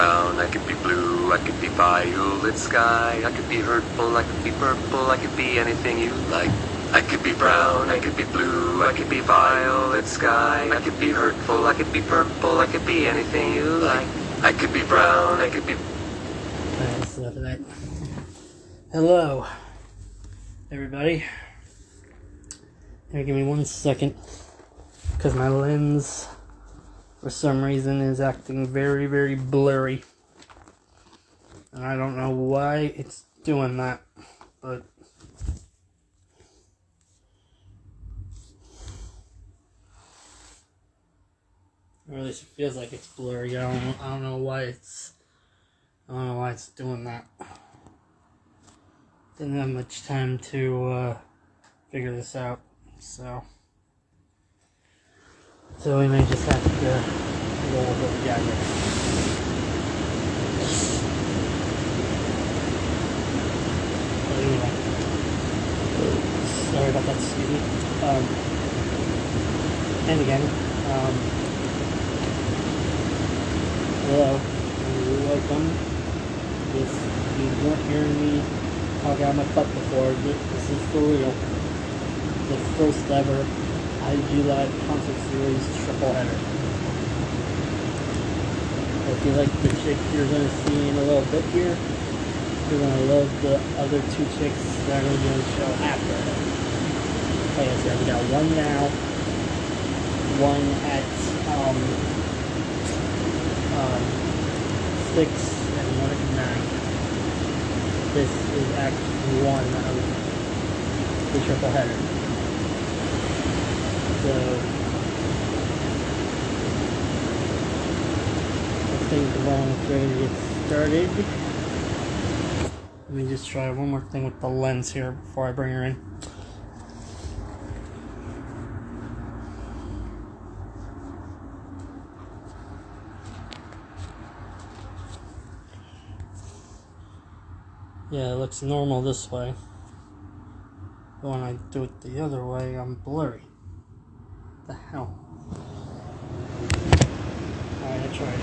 brown, I could be blue, I could be violet sky, I could be hurtful, I could be purple, I could be anything you like. I could be brown, I could be blue, I could be violet sky, I could be hurtful, I could be purple, I could be anything you like. I could be brown, I could be... Alright, that's enough of that. Hello, everybody. Here, give me 1 second, because my lens, for some reason, is acting very, very blurry. And I don't know why it's doing that, but... Or at least it feels like it's blurry. I don't know why it's doing that. Didn't have much time to figure this out, so we may just have to roll with what we got here. But anyway, sorry about that, excuse me. And again, hello, welcome. If you weren't hearing me talk out my butt before, this is for real. The first ever IG Live concert series triple header. If you like the chick you're going to see in a little bit here, you're going to love the other two chicks that are going to be on the show after her. Like I said, we got one now, one at 6 and one at 9. This is Act 1 of the triple header. So, I think we're almost ready to get started. Let me just try one more thing with the lens here before I bring her in. Yeah, it looks normal this way. But when I do it the other way, I'm blurry. What the hell? Alright, I tried.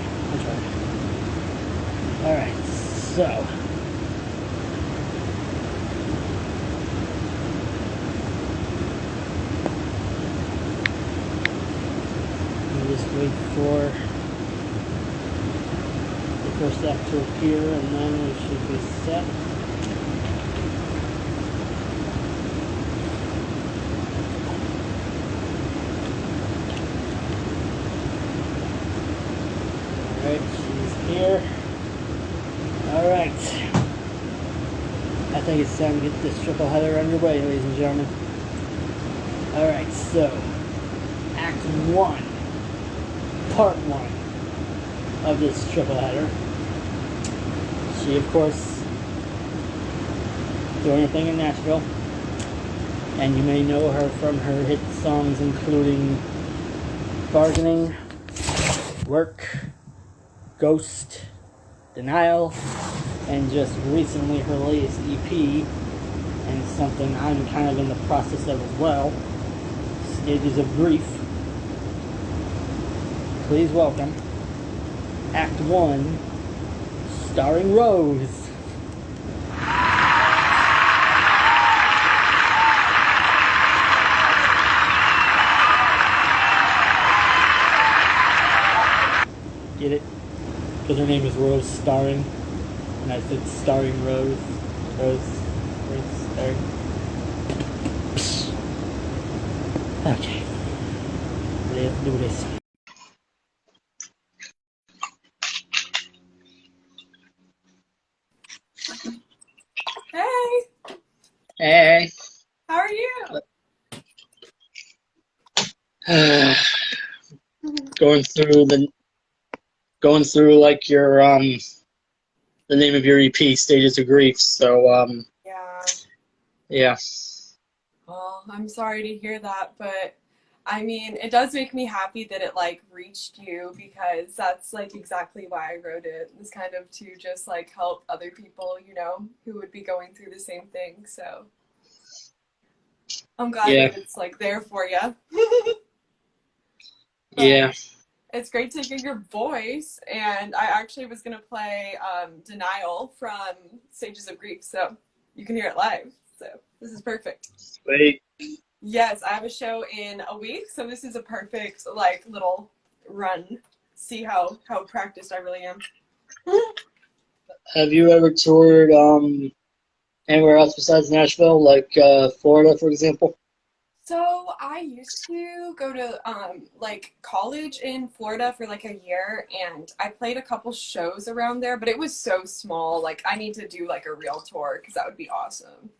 Alright, so. I'll just wait for the first act to appear and then we should be set. Alright, she's here. Alright. I think it's time to get this triple header underway, ladies and gentlemen. Alright, so Act 1, Part 1 of this triple header. She, of course, doing her thing in Nashville. And you may know her from her hit songs including Bargaining, Work, Ghost, Denial, and just recently her latest EP, and something I'm kind of in the process of as well, Stages of Grief. Please welcome Act 1, starring Rose. Get it? Because her name is Rose Starring, and I said starring Rose. Rose Starring. Okay. Let's do this. Hey! Hey. How are you? Going through like your the name of your EP, Stages of Grief. So yeah. Well, I'm sorry to hear that, but I mean, it does make me happy that it like reached you, because that's like exactly why I wrote it. It's kind of to just like help other people, you know, who would be going through the same thing. So I'm glad that it's like there for you. Yeah. It's great to hear your voice, and I actually was gonna play Denial from Stages of Grief, so you can hear it live. So this is perfect. Wait. Yes, I have a show in a week, so this is a perfect like little run. See how practiced I really am. Have you ever toured anywhere else besides Nashville, like Florida, for example? So I used to go to like college in Florida for like a year, and I played a couple shows around there, but it was so small. Like I need to do like a real tour because that would be awesome.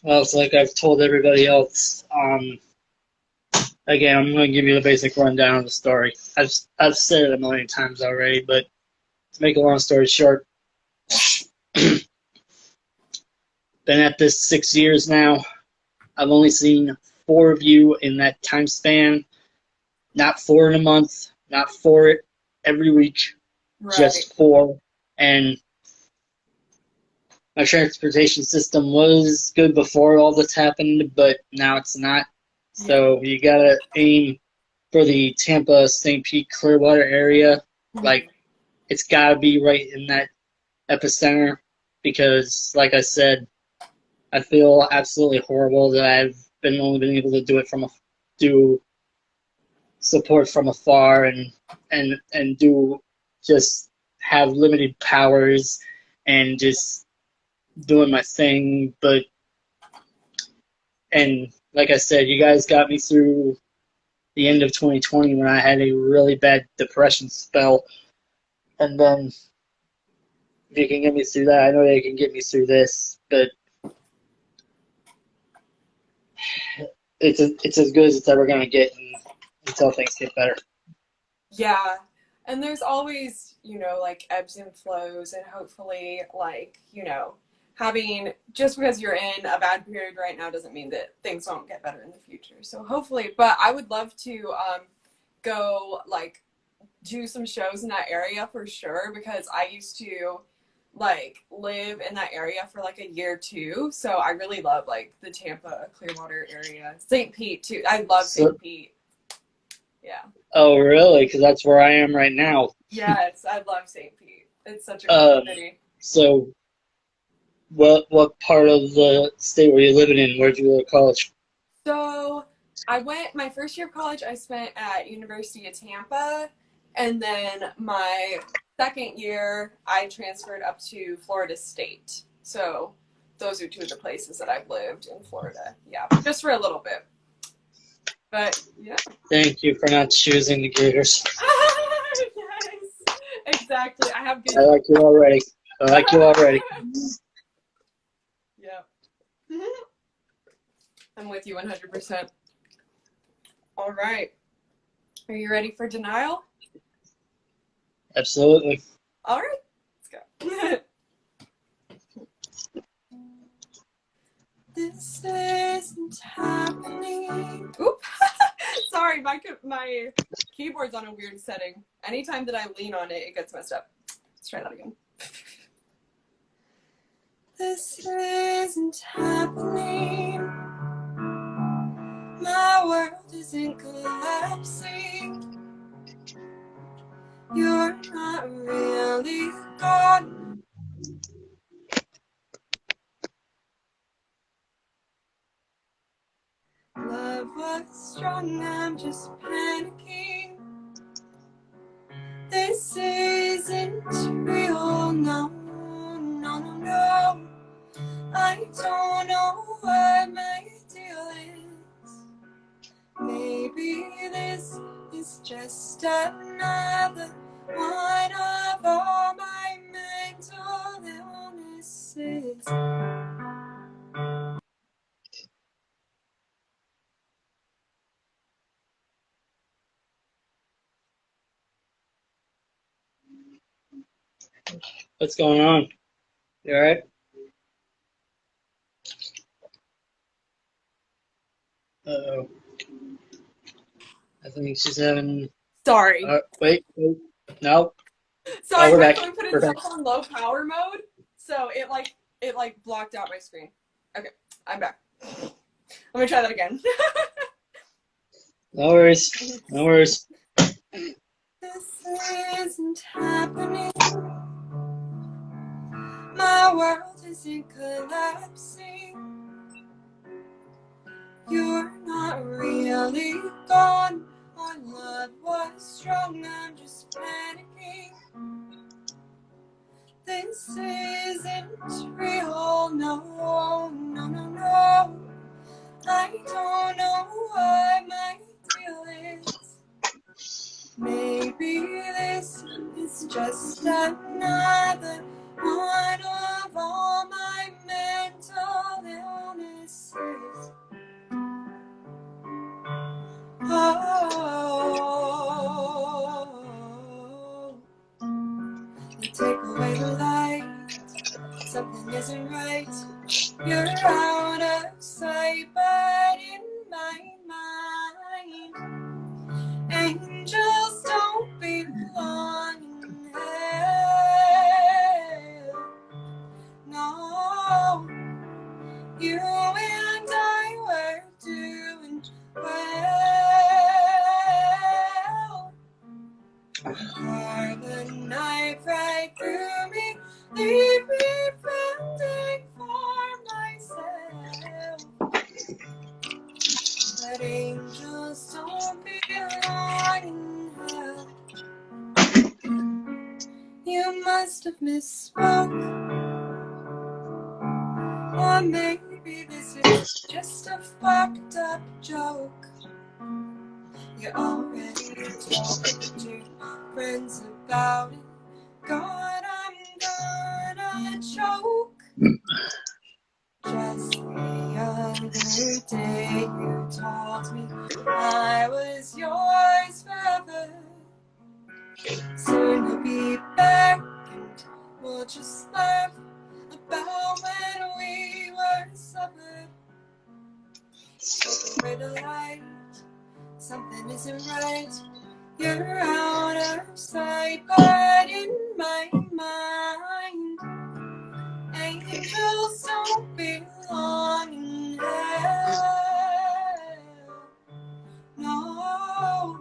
Well, it's like I've told everybody else. Again, I'm going to give you the basic rundown of the story. I've said it a million times already, but to make a long story short, been at this 6 years now. I've only seen 4 of you in that time span. Not 4 in a month, not 4 every week, Right. just 4. And my transportation system was good before all this happened, but now it's not. So you gotta aim for the Tampa, St. Pete, Clearwater area. Like, it's gotta be right in that epicenter because, like I said, I feel absolutely horrible that I've only been able to do support from afar and do just have limited powers and just doing my thing. And like I said, you guys got me through the end of 2020 when I had a really bad depression spell. And then if you can get me through that, I know they can get me through this, but it's as good as it's ever going to get until things get better. Yeah. And there's always, like ebbs and flows, and hopefully, like, having just because you're in a bad period right now doesn't mean that things won't get better in the future. So hopefully, but I would love to go like do some shows in that area for sure because I used to like live in that area for like a year too. So I really love like the Tampa, Clearwater area. St. Pete too. I love St. Pete. Yeah. Oh, really? Because that's where I am right now. Yes, I love St. Pete. It's such a cool city. So, what part of the state were you living in? Where did you go to college? So, my first year of college, I spent at University of Tampa, and then my second year, I transferred up to Florida State. So, those are 2 of the places that I've lived in Florida. Yeah, just for a little bit. But, yeah. Thank you for not choosing the Gators. Yes, exactly. I have good. I like you already. Yeah. I'm with you 100%. All right. Are you ready for Denial? Absolutely. All right. Let's go. This isn't happening. Oop. Sorry, my keyboard's on a weird setting. Anytime that I lean on it, it gets messed up. Let's try that again. This isn't happening. My world isn't collapsing. You're not really gone. Love was strong, I'm just panicking. This isn't real, no, no, no, no. I don't know what my deal is. Maybe this is just another one of all my mental illnesses. What's going on? You all right? Uh-oh. I think she's having... Sorry. Wait. No. Sorry, we're my back. phone put We're itself on low power mode, so it blocked out my screen. Okay, I'm back. Let me try that again. No worries. No worries. This isn't happening. My world isn't collapsing. You're not really gone. Our love was strong. I'm just panicking. This isn't real. No, no, no, no. I don't know what my deal is. Maybe this is just another one of all my mental illnesses. Oh, you take away the light, something isn't right. You're out of sight, but in my mind, angels don't belong in hell. No, you and I were doing well. Carbon knife right through me, leave me fending for myself. But angels don't belong in hell. You must have misspoke. Or maybe this is just a fucked up joke. You already talking to friends about it. God, I'm gonna choke. Just the other day you told me I was yours forever. Soon you'll be back and we'll just laugh about when we were suffered. Take away the light, something isn't right. You're out of sight, but in my mind, angels don't belong in hell. No,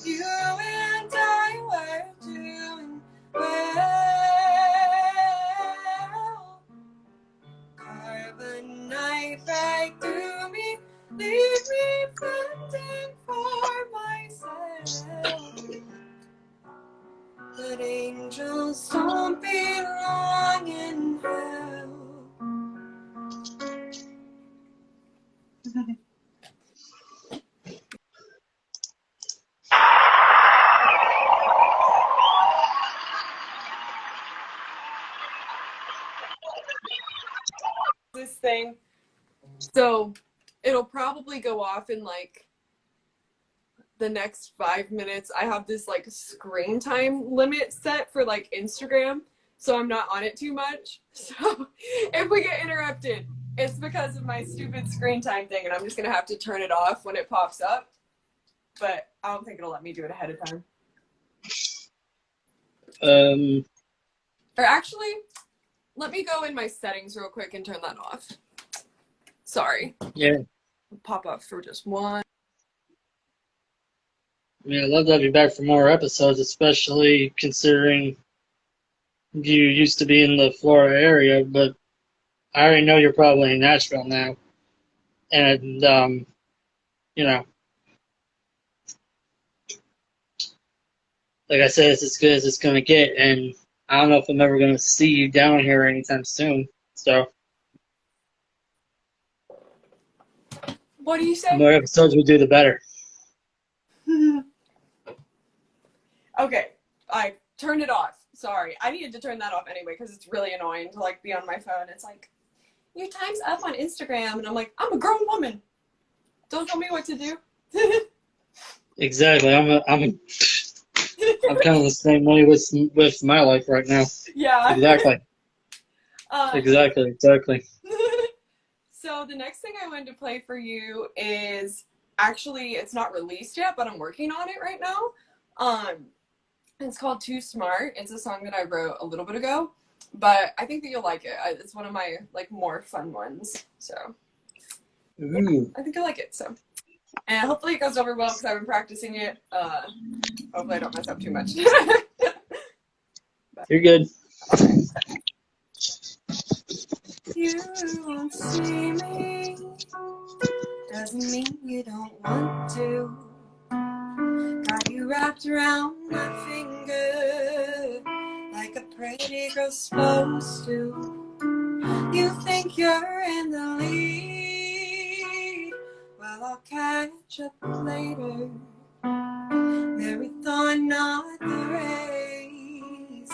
you and I were doing well. Carbon knife right through me, leave me fending for myself. But angels don't belong in hell. This thing, so it'll probably go off in like the next 5 minutes. I have this like screen time limit set for like Instagram, so I'm not on it too much. So if we get interrupted, it's because of my stupid screen time thing, and I'm just gonna have to turn it off when it pops up. But I don't think it'll let me do it ahead of time. Or actually, let me go in my settings real quick and turn that off. Sorry. Yeah. Pop up for just one. I mean, I'd love to have you back for more episodes, especially considering you used to be in the Florida area, but I already know you're probably in Nashville now. And, you know, like I said, it's as good as it's going to get, and I don't know if I'm ever going to see you down here anytime soon. So, What do you the say? more episodes we do, the better. Okay, I turned it off. Sorry. I needed to turn that off anyway because it's really annoying to like be on my phone. It's like, your time's up on Instagram, and I'm like, I'm a grown woman. Don't tell me what to do. Exactly. I'm kind of the same way with my life right now. Yeah. Exactly. Exactly. So the next thing I wanted to play for you is actually, it's not released yet, but I'm working on it right now. It's called Too Smart. It's a song that I wrote a little bit ago, but I think that you'll like it. It's one of my like more fun ones. So Ooh. I think you'll like it. So And hopefully it goes over well because I've been practicing it. Hopefully I don't mess up too much. You're good. You won't see me, doesn't mean you don't want to. Got you wrapped around my finger like a pretty girl's supposed to. You think you're in the lead, well I'll catch up later. Marathon, not the race,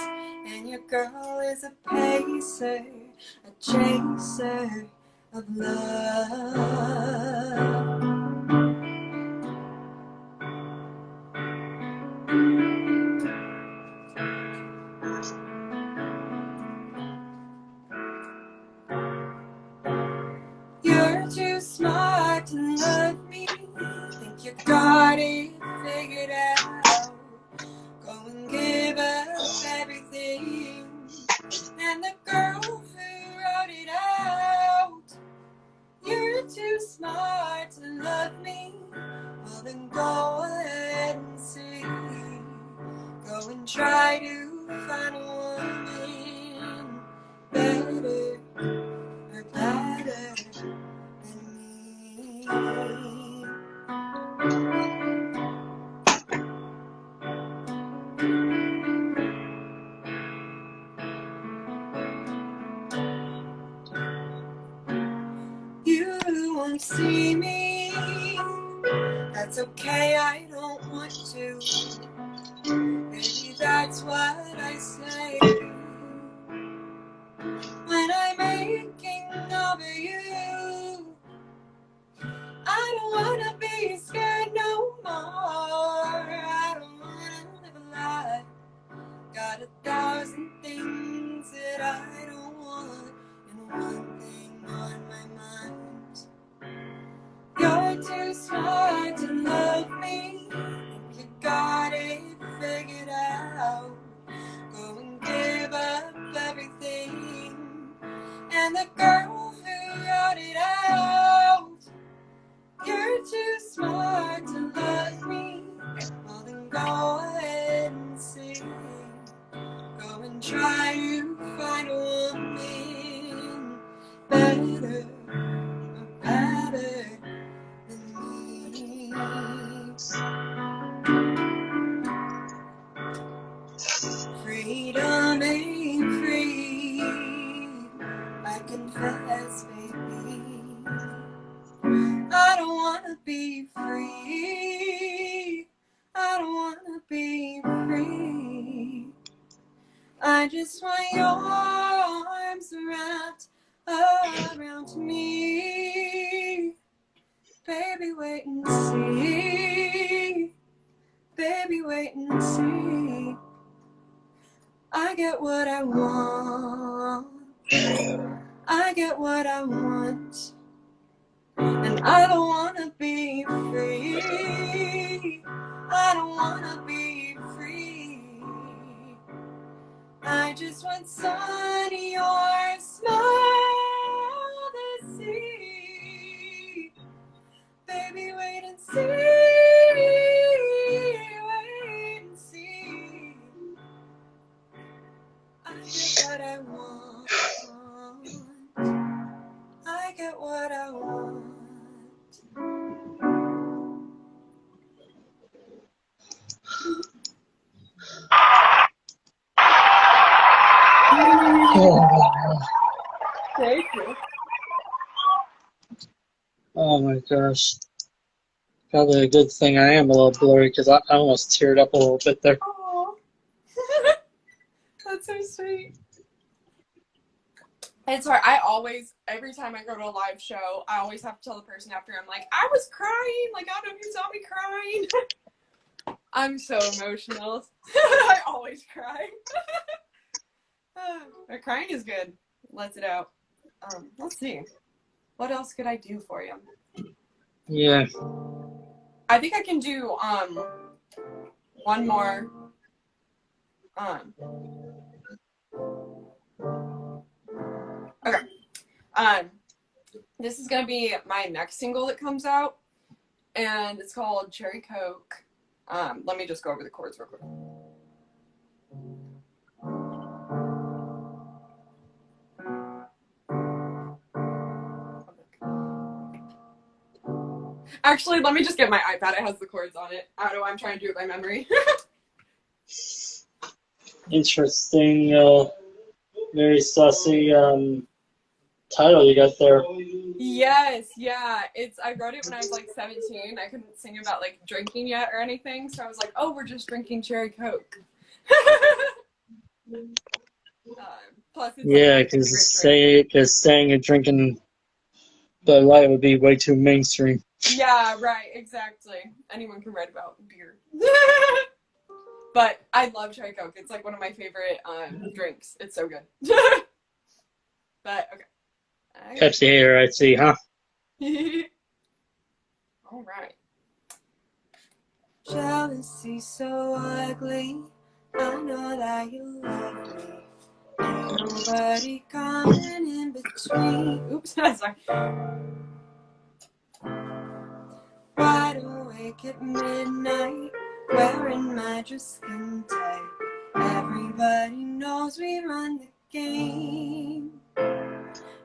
and your girl is a pacer, a chaser of love. You're too smart to love me, think you got it figured out. Go and give up everything, and the girl who wrote it out. You're too smart to love me, well then go ahead and see. Go and try to find a woman better or better than me. You won't see me, that's okay, I don't want to. Maybe that's what I say when I'm aching over you. I don't wanna be scared no more. I don't wanna live a lie. Got 1,000 things that I don't want, and one thing on my mind. You're too smart to love me, you got it figured out. Go and give up everything, and the girl who wrote it out. You're too smart to love me, well then go ahead and see. Go and try to find a woman better or better than me. Freedom ain't free, I confess, baby. I don't wanna be free, I don't wanna be free. I just want your arms around me. Baby, wait and see. Baby, wait and see. I get what I want. I get what I want. And I don't wanna be free. I don't wanna be free. I just want sunny your smile to see. Baby, wait and see. Wait and see. I get what I want. I get what I want. Thank you. Oh my gosh. Probably a good thing I am a little blurry because I almost teared up a little bit there. Oh, that's so sweet. It's hard. I always, every time I go to a live show, I always have to tell the person after, I'm like, I was crying. Like, I don't know if you saw me crying. I'm so emotional. I always cry. But crying is good. Lets it out. Let's see. What else could I do for you? Yeah. I think I can do one more. Okay. This is gonna be my next single that comes out. and it's called Cherry Coke. Let me just go over the chords real quick. Actually, let me just get my iPad. It has the chords on it. I don't know why I'm trying to do it by memory. Interesting, very sussy title you got there. Yes, yeah. I wrote it when I was like 17. I couldn't sing about like drinking yet or anything, so I was like, oh, we're just drinking Cherry Coke. Plus, it's Yeah, like because favorite drink. saying and drinking Bud Light would be way too mainstream. Yeah, right, exactly. Anyone can write about beer. But I love Cherry Coke. It's like one of my favorite drinks. It's so good. But okay. Pepsi hater, I see, huh? All right. Jealousy so ugly. I know that you love me. Ain't nobody coming in between. Oops, sorry. Wide awake at midnight, wearing mattress skin tight. Everybody knows we run the game.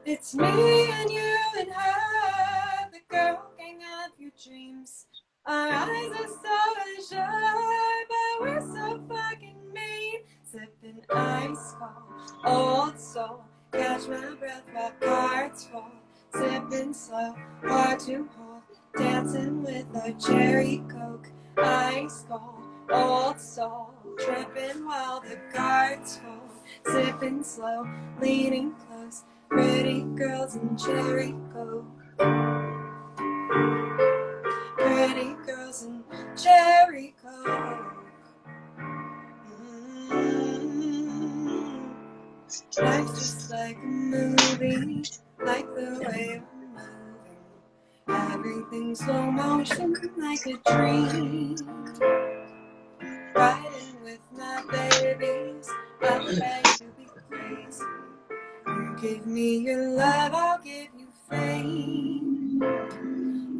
It's me and you and her, the girl gang of your dreams. Our eyes are so azure, but we're so fucking mean. Sipping ice cold, old soul. Catch my breath while cards fall. Sipping slow, hard to hold. Dancing with a cherry coke. Ice cold, old soul. Tripping while the cards fall. Sipping slow, leaning close. Pretty girls and cherry coke. Pretty girls and cherry coke. Life's just like a movie, like the way we're moving. Everything slow motion, like a dream. Riding with my babies, I'll beg to be crazy. You give me your love, I'll give you fame.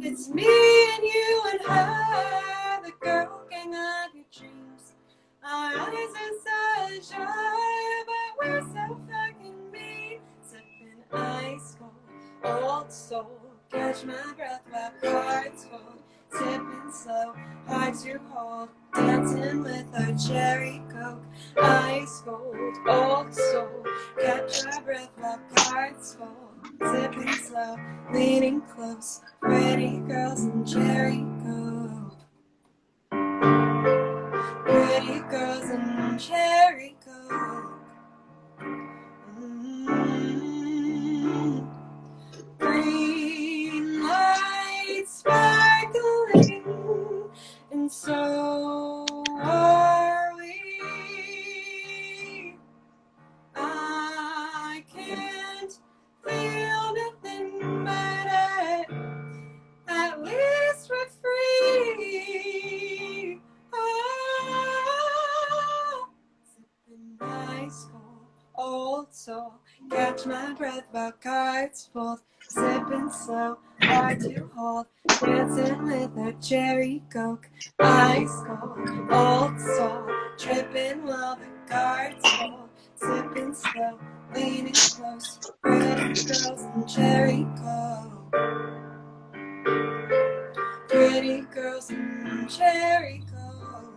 It's me and you and her, the girl gang of your dreams. Our eyes are so shy, but we're so fucking mean. Sipping ice cold, old soul. Catch my breath while cards fold. Sipping slow, hard to hold. Dancing with our cherry coke. Ice cold, old soul. Catch our breath while cards fold. Sipping slow, leaning close. Pretty girls and cherry coke. Pretty girls and cherry coke. Green lights sparkling, and so are we. I can't feel nothing but at least we're free. Oh, sipping ice cold, old soul. Catch my breath while cards fold. Sipping slow, hard to hold. Dancing with a cherry coke. Ice cold, old soul. Tripping while the cards fold. Sipping slow, leaning close. Pretty girls and cherry coke. Pretty girls and cherry coke.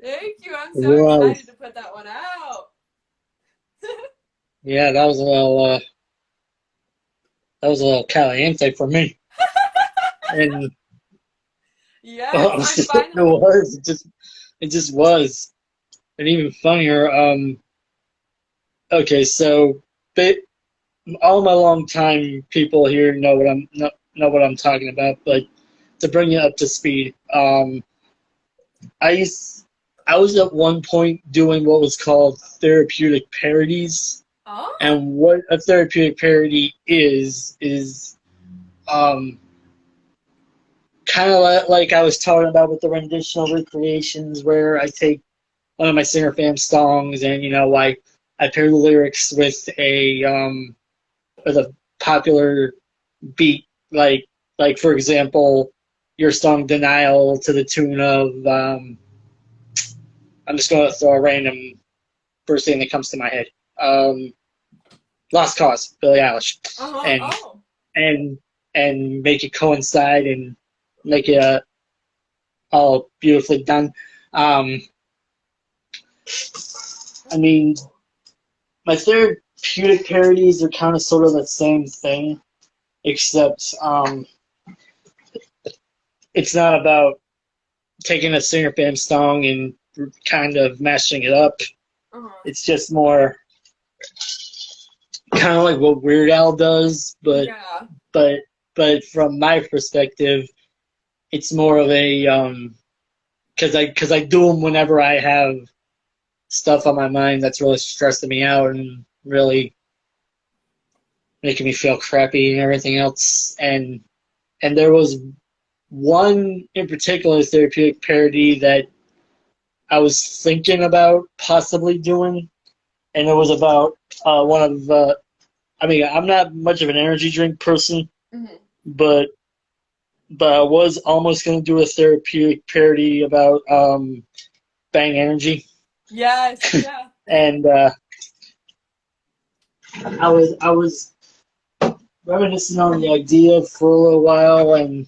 Thank you. I'm so Right. excited to put that one out. Yeah, that was a little caliente for me. And Yes, it I'm finally. was. It just was. And even funnier, okay, so all my long time people here know what I'm talking about, but to bring you up to speed, I was at one point doing what was called therapeutic parodies, Oh, and what a therapeutic parody is um kind of like I was talking about with the renditional recreations, where I take one of my Singer Fam songs and I pair the lyrics with a popular beat, like for example, your song "Denial" to the tune of I'm just going to throw a random first thing that comes to my head. Lost Cause, Billie Eilish, Uh-huh. and Oh. and and make it coincide and make it all beautifully done. Um, I mean, my therapeutic parodies are kind of sort of the same thing, except it's not about taking a Singer Fam song and kind of mashing it up. Uh-huh. It's just more kind of like what Weird Al does, Yeah. but but from my perspective, it's more of a because I do them whenever I have stuff on my mind that's really stressing me out and really making me feel crappy and everything else. And there was one in particular therapeutic parody that I was thinking about possibly doing, and it was about one of I mean, I'm not much of an energy drink person, Hmm. but I was almost going to do a therapeutic parody about Bang Energy, Yes. Yeah. and I was reminiscing on the idea for a little while, and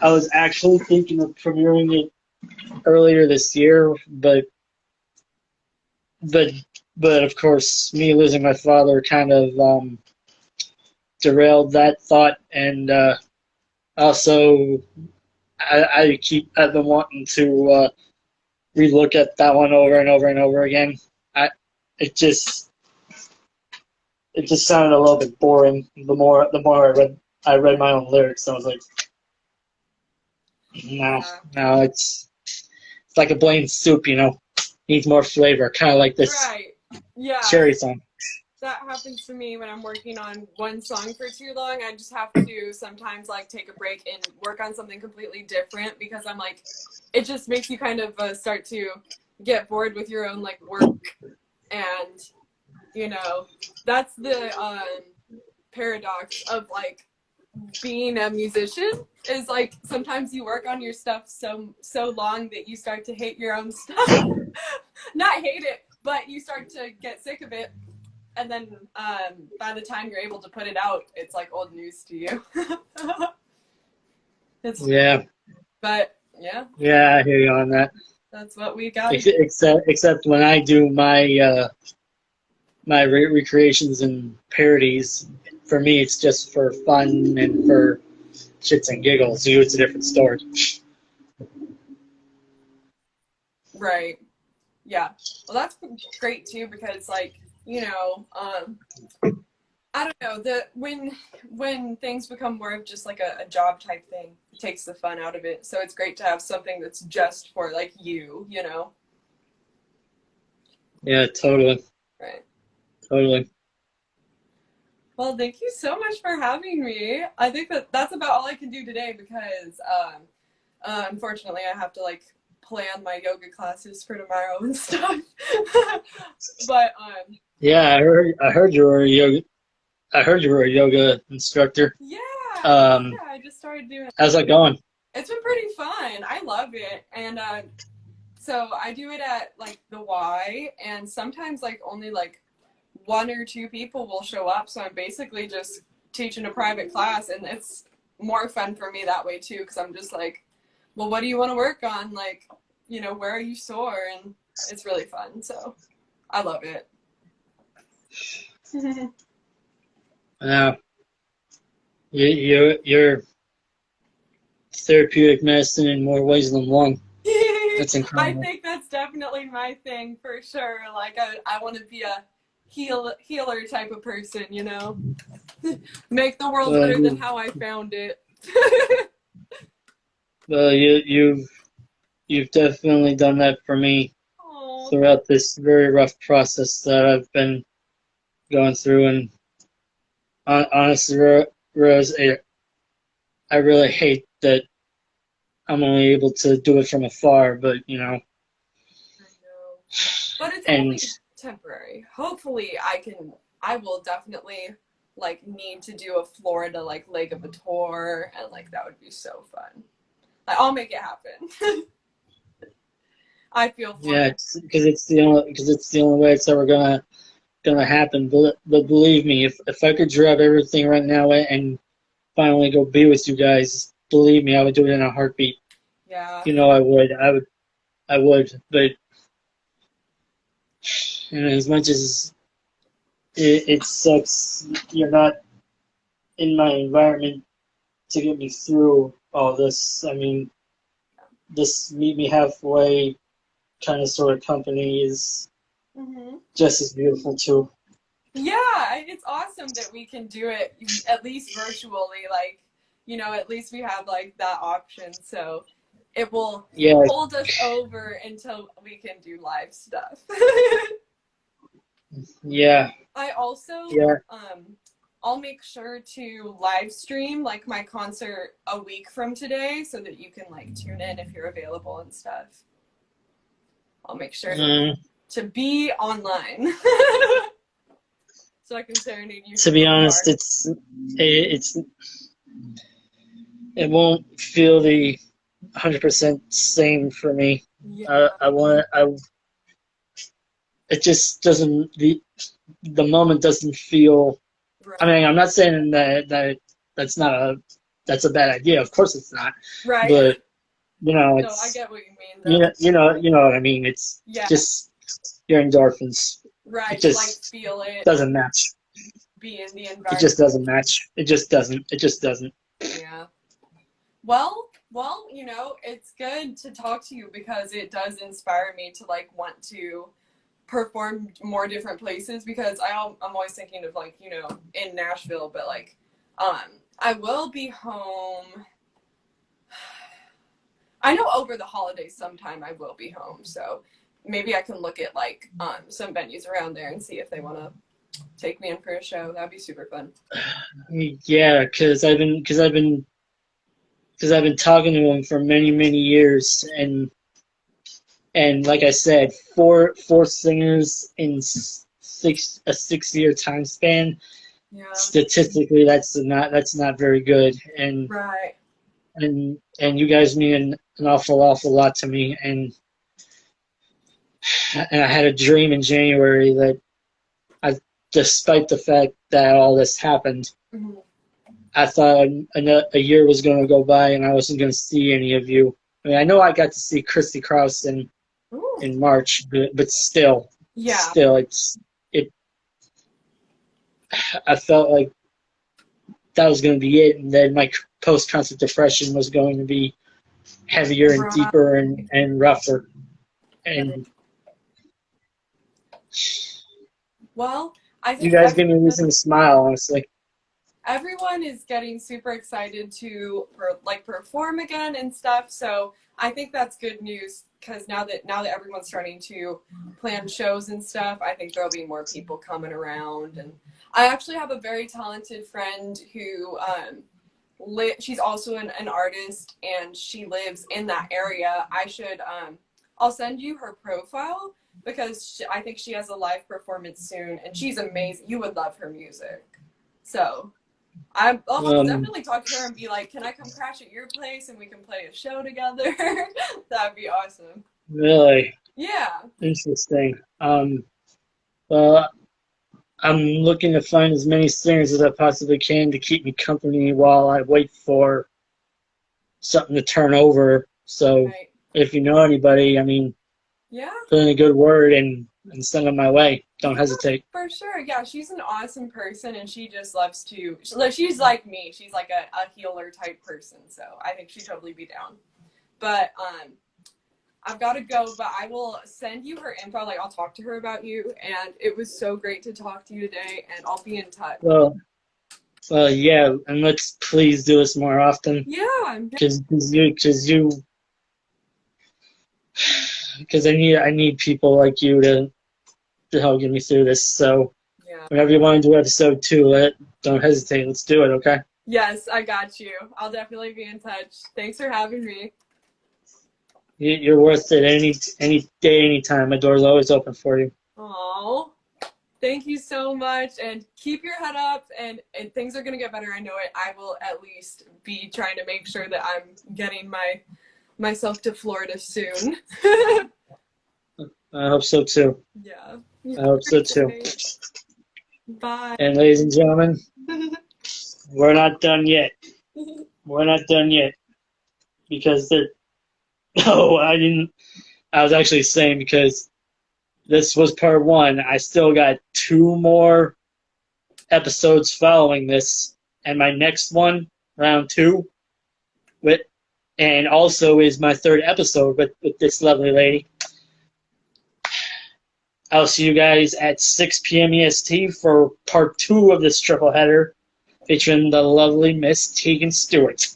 I was actually thinking of premiering it earlier this year, but but of course, me losing my father kind of derailed that thought, and also I've been wanting to relook at that one over and over and over again. I it just it just sounded a little bit boring. The more I read my own lyrics, I was like, no, Yeah. no, it's like a plain soup, needs more flavor, kind of like this Right. Yeah. cherry song. That happens to me when I'm working on one song for too long. I just have to sometimes like take a break and work on something completely different because I'm like, it just makes you kind of start to get bored with your own like work, and that's the paradox of like being a musician is like sometimes you work on your stuff so long that you start to hate your own stuff. Not hate it, but you start to get sick of it, and then by the time you're able to put it out, it's like old news to you. it's Yeah, But yeah, yeah, I hear you on that. that's what we gotta do. Except when I do my recreations and parodies, for me it's just for fun and for shits and giggles. You, it's a different story. Right. Yeah. Well, that's great too because like I don't know, the when things become more of just like a job type thing, it takes the fun out of it. So it's great to have something that's just for like you. Yeah, totally, Right. totally. Well, thank you so much for having me. I think that's about all I can do today because unfortunately I have to like plan my yoga classes for tomorrow and stuff. But Yeah, I heard you were a yoga. I heard you were a yoga instructor. yeah, Um, I just started doing. how's that going? It's been pretty fun. I love it, and so I do it at like the Y, and sometimes like only like one or two people will show up. So I'm basically just teaching a private class, and it's more fun for me that way too, because I'm just like, well, what do you want to work on? Like, where are you sore? And it's really fun. So I love it. Uh, you're therapeutic medicine in more ways than one. That's I incredible. think that's definitely my thing for sure. Like I want to be a healer type of person. Make the world Well, better than how I found it. well, you've definitely done that for me Oh, throughout this very rough process that I've been going through. And honestly, Rose, I really hate that I'm only able to do it from afar. But I know. But it's and only temporary. Hopefully I will definitely like need to do a Florida like leg of a tour, and like that would be so fun. Like, I'll make it happen. I feel for yeah, it. because it's the only way it's ever gonna happen. But believe me, if I could drop everything right now and finally go be with you guys, believe me, I would do it in a heartbeat. Yeah. You know, I would. I would. But as much as it sucks, you're not in my environment to get me through all this. I mean, this meet me halfway kind of sort of company is Hmm. just as beautiful too. Yeah, it's awesome that we can do it at least virtually. Like, at least we have like that option. So it will Yeah, hold us over until we can do live stuff. yeah, I also, yeah. I'll make sure to live stream like my concert a week from today so that you can like tune in if you're available and stuff. I'll make sure to be online so I can serenade you To from be afar. honest, it won't feel the 100% same for me. Yeah, I want it just doesn't the moment doesn't feel. I right, mean, I'm not saying that's not that's a bad idea. Of course, it's not. right. But No, I it's get what you mean though. you know what I mean. It's Yeah, just your endorphins. It right. To like just feel it, doesn't match. be in the It just environment. doesn't match. It just doesn't. It just doesn't. Yeah. Well, it's good to talk to you because it does inspire me to like want to perform more different places because I'm always thinking of like, in Nashville, but like um I will be home. I know over the holidays sometime I will be home, so maybe I can look at like some venues around there and see if they want to take me in for a show. That'd be super fun. Yeah, because I've been talking to him for many years, and like I said, four singers in 6 year time span. Yeah. Statistically, that's not very good, Right. and you guys mean an awful lot to me, and I had a dream in January that I, despite the fact that all this happened, Mm-hmm. I thought a year was going to go by and I wasn't going to see any of you. I mean, I know I got to see Christy Krause Ooh. in March, but still, Yeah. it. I felt like that was going to be it, and then my post concert depression was going to be heavier and Right. deeper and rougher. Right. And Well, I you think guys gave me a reason to smile, honestly. everyone is getting super excited to like perform again and stuff. So I think that's good news because now that everyone's starting to plan shows and stuff, I think there'll be more people coming around. And I actually have a very talented friend who she's also an artist and she lives in that area. I'll send you her profile because I think she has a live performance soon and she's amazing. You would love her music. So I'll Um, definitely talk to her and be like, can I come crash at your place and we can play a show together? That'd be awesome. really Yeah. interesting. Well, I'm looking to find as many singers as I possibly can to keep me company while I wait for something to turn over. So Right. if you know anybody, I mean, Yeah. put in a good word and send them my way. Don't Yeah, hesitate. for sure. Yeah, she's an awesome person and she just loves to, she's like me. She's like a healer type person. So I think she'd totally be down. But I've got to go, but I will send you her info. Like, I'll talk to her about you. And it was so great to talk to you today. And I'll be in touch. Well, yeah, and let's please do this more often, Yeah. because I need people like you to help get me through this. So Yeah. whenever you want to do episode 2, don't hesitate. Let's do it, okay? Yes, I got you. I'll definitely be in touch. Thanks for having me. You're worth it any day, anytime. My door's always open for you. Oh, thank you so much. And keep your head up, and things are going to get better. I know it. I will at least be trying to make sure that I'm getting myself to Florida soon. I hope so too. Yeah. I hope so too. Bye. And ladies and gentlemen, we're not done yet. We're not done yet. Because I was actually saying because this was part 1. I still got 2 more episodes following this, and my next one, round 2, and also is my 3rd episode with this lovely lady. I'll see you guys at 6 p.m. EST for part 2 of this triple header featuring the lovely Miss Tegan Stewart.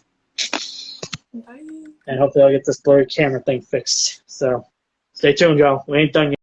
Bye. And hopefully I'll get this blurry camera thing fixed. So stay tuned, y'all. We ain't done yet.